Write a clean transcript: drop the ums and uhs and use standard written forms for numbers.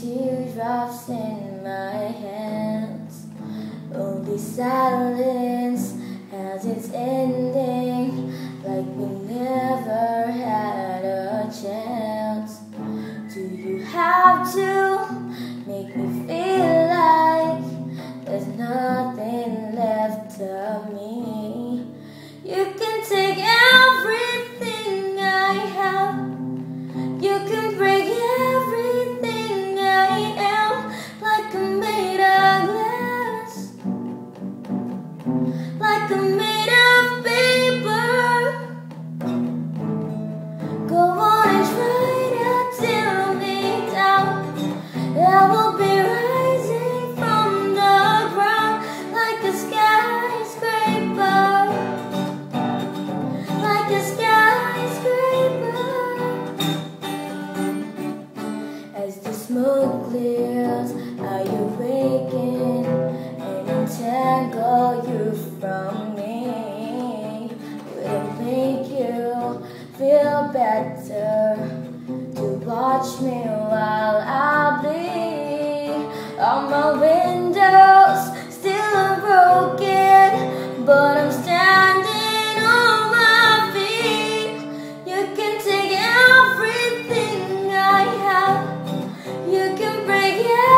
teardrops in my hands. Only silence has its ending, like we never had a chance. Do you have to make me feel like there's nothing left of me? You can take everything I have, you can break everything I am, like I'm made of glass, like I'm made of paper. Go on and try to tear me down, I will be rising from the ground like a skyscraper, like a skyscraper. As the smoke clears, I awaken and entangle you from me. Would it make you feel better to watch me while I bleed? All my windows still are broken, but I'm standing on my feet. You can take everything I have, you can break it.